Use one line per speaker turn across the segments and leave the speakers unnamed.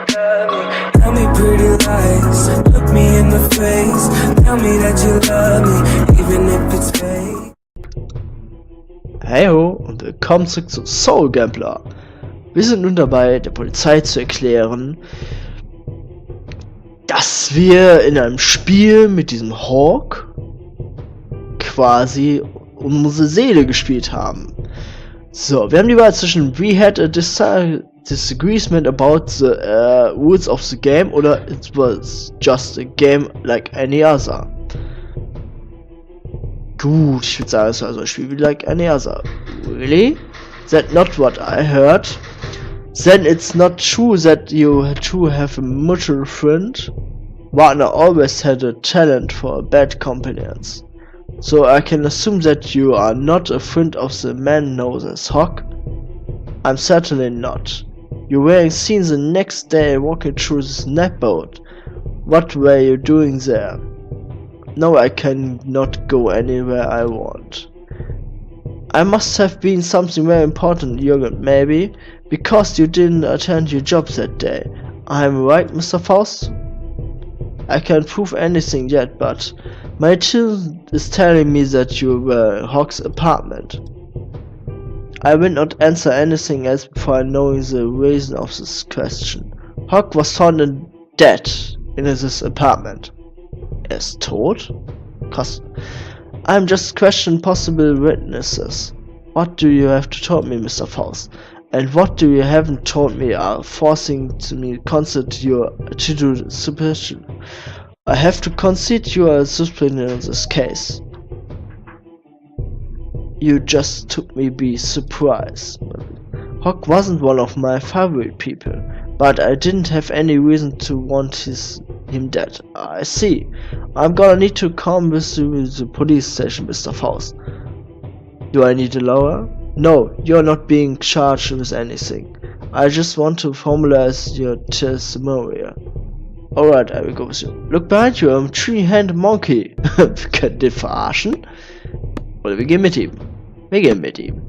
Tell me pretty lies, look me in the face. Tell me that you love me, even if it's fake.
Heyo und willkommen zurück zu Soul Gambler. Wir sind nun dabei, der Polizei zu erklären, dass wir in einem Spiel mit diesem Hawk quasi um unsere Seele gespielt haben. So, wir haben die Wahl zwischen we had a disagreement about the rules of the game oder it was just a game like any other. Gut, ich würde sagen, es war so ein Spiel wie like any other. Really? That's not what I heard. Then it's not true that you two have a mutual friend. Wagner always had a talent for bad companions. So I can assume that you are not a friend of the man known as Hawk? I'm certainly not. You were seen the next day walking through the snap boat. What were you doing there? No, I cannot go anywhere I want. I must have been something very important, Jürgen, maybe, because you didn't attend your job that day. I'm right, Mr. Faust? I can't prove anything yet, but my chill is telling me that you were in Hawk's apartment. I will not answer anything else before knowing the reason of this question. Hawk was found dead in this apartment. Is tot? Cause I'm just questioning possible witnesses. What do you have to tell me, Mr. Faust? And what do you haven't told me are forcing to me concede your attitude suspicion. I have to concede you are a suspect in this case. You just took me by surprise. Hawk wasn't one of my favorite people, but I didn't have any reason to want him dead. I see. I'm gonna need to come with you to the police station, Mr. Faust. Do I need a lawyer? No, you're not being charged with anything. I just want to formalize your testimonial. Alright, I will go with you. Look behind you, I'm a three-handed monkey. Wir können den verarschen. Oder wir gehen mit ihm. Wir gehen mit ihm.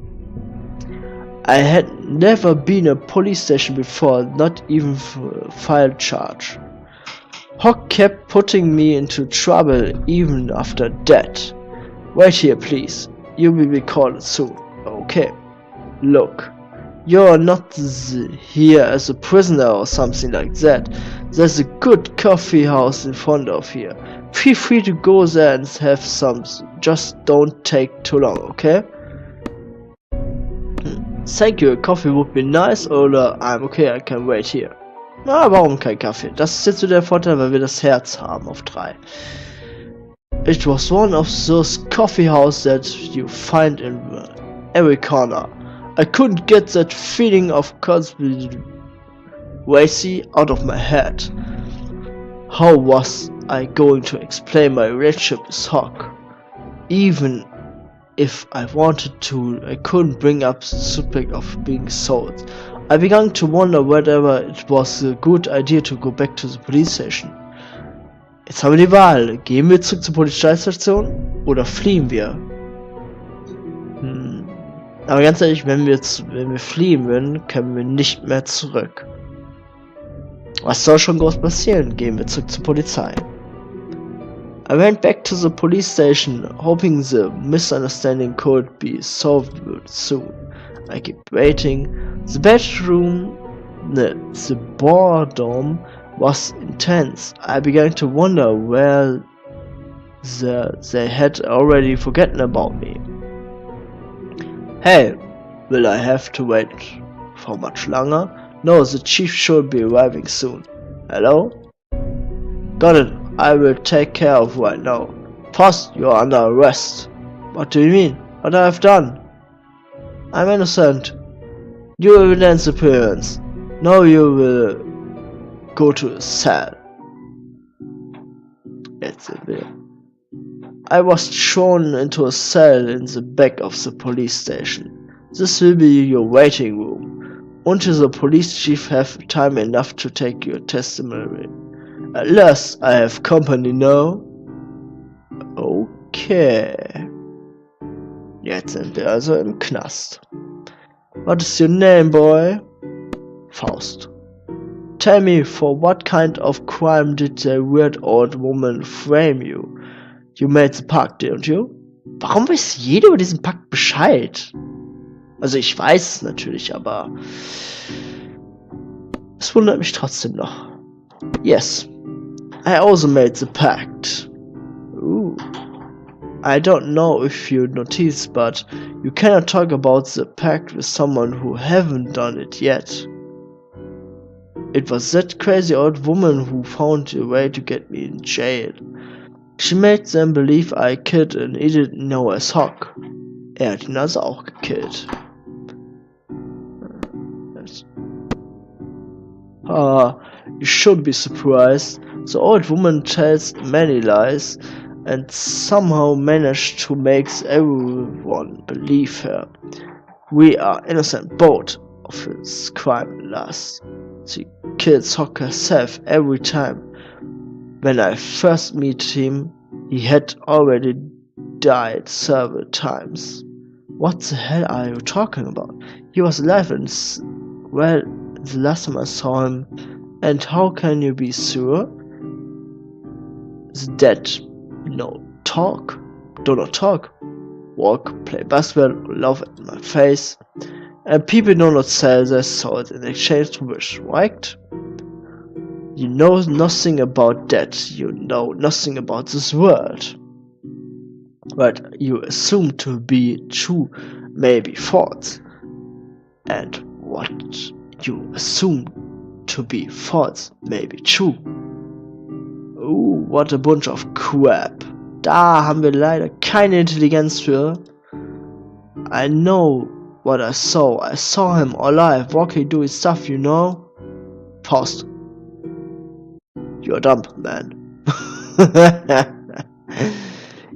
I had never been a police station before, not even filed charge. Hawk kept putting me into trouble even after that. Wait here, please. You will be called soon. Okay. Look. You're not here as a prisoner or something like that. There's a good coffee house in front of here. Feel free to go there and have some. Just don't take too long, okay? Thank you, a coffee would be nice, oder I'm okay, I can wait here. Na, warum kein Kaffee? Das ist jetzt so der Vorteil, weil wir das Herz haben auf 3. It was one of those coffee houses that you find in every corner. I couldn't get that feeling of conspiracy out of my head. How was I going to explain my relationship with Hawk? Even if I wanted to, I couldn't bring up the subject of being sold. I began to wonder whether it was a good idea to go back to the police station. Jetzt haben wir die Wahl. Gehen wir zurück zur Polizeistation oder fliehen wir? Aber ganz ehrlich, wenn wir fliehen würden, können wir nicht mehr zurück. Was soll schon groß passieren? Gehen wir zurück zur Polizei. I went back to the police station, hoping the misunderstanding could be solved soon. I kept waiting. The boredom was intense. I began to wonder where they had already forgotten about me. Hey, will I have to wait for much longer? No, the chief should be arriving soon. Hello? Got it. I will take care of right now. Faust, you are under arrest. What do you mean? What I have done? I'm innocent. New evidence appearance. Now you will go to a cell. It's a bit. I was thrown into a cell in the back of the police station. This will be your waiting room. Until the police chief have time enough to take your testimony. At last I have company now. Okay. Jetzt sind wir also im Knast. What is your name, boy? Faust. Tell me, for what kind of crime did the weird old woman frame you? You made the pact, didn't you? Warum weiß jeder über diesen Pakt Bescheid? Also ich weiß es natürlich, aber es wundert mich trotzdem noch. Yes, I also made the pact. Ooh. I don't know if you noticed, but you cannot talk about the pact with someone who haven't done it yet. It was that crazy old woman who found a way to get me in jail. She made them believe I killed an idiot known as Hawk. Hat ihn also auch gekillt. You should be surprised. The old woman tells many lies and somehow managed to make everyone believe her. We are innocent both of his crime last. She kills Hawk herself every time. When I first met him, he had already died several times. What the hell are you talking about? He was alive and well, the last time I saw him. And how can you be sure? The dead no talk, do not talk, walk, play basketball, laugh at my face, and people do not sell their souls in exchange to wish, right? You know nothing about that, you know nothing about this world. What you assume to be true may be false, and what you assume to be false may be true. Oh, what a bunch of crap. Da haben wir leider keine Intelligenz für. I know what I saw. I saw him alive, walking, doing stuff, you know? Faust. You're dumb, man.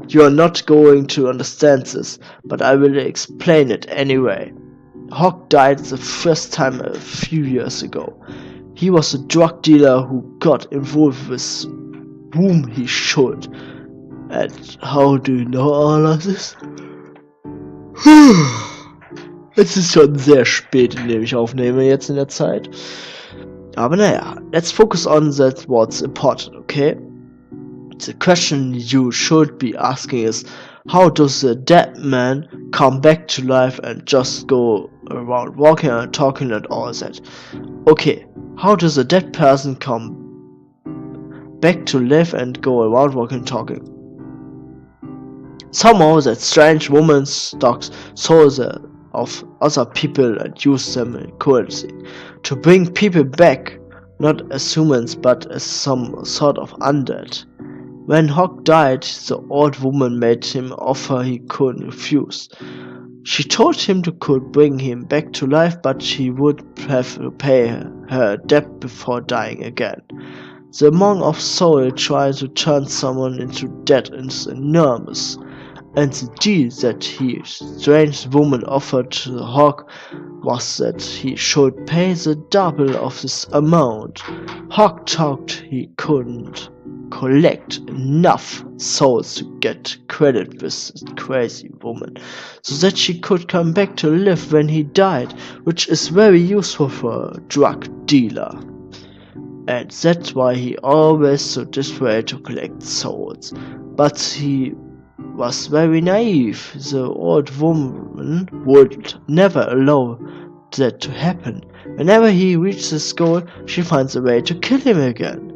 You're not going to understand this, but I will explain it anyway. Hawk died the first time a few years ago. He was a drug dealer who got involved with whom he should. And how do you know all of this? Es ist schon sehr spät, indem ich aufnehme jetzt in der Zeit. Aber naja, let's focus on that what's important, okay? The question you should be asking is, how does a dead man come back to life and just go around walking and talking and all that? Okay, how does a dead person come back to life and go around walking and talking? Somehow that strange woman stocks souls of other people and uses them in currency to bring people back, not as humans but as some sort of undead. When Hawk died, the old woman made him an offer he couldn't refuse. She told him to could bring him back to life, but he would have to pay her debt before dying again. The amount of soul trying to turn someone into dead is enormous, and the deal that he strange woman offered to the Hawk was that he should pay the double of this amount. Hawk thought he couldn't collect enough souls to get credit with this crazy woman, so that she could come back to live when he died, which is very useful for a drug dealer. And that's why he always so desperate to collect souls. But he was very naive. The old woman would never allow that to happen. Whenever he reaches his goal, she finds a way to kill him again.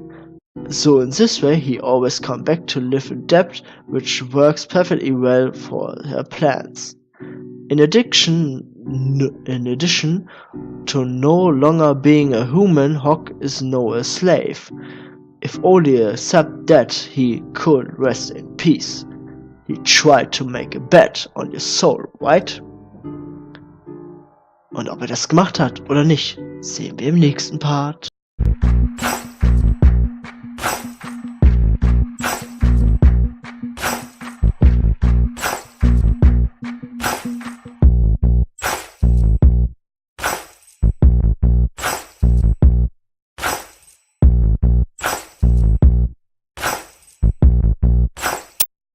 So in this way he always comes back to live in debt, which works perfectly well for her plans. In addition to no longer being a human, Hawk is now a slave. If only accept that, he could rest in peace. He tried to make a bet on your soul, right? Und ob das gemacht hat oder nicht, sehen wir im nächsten Part.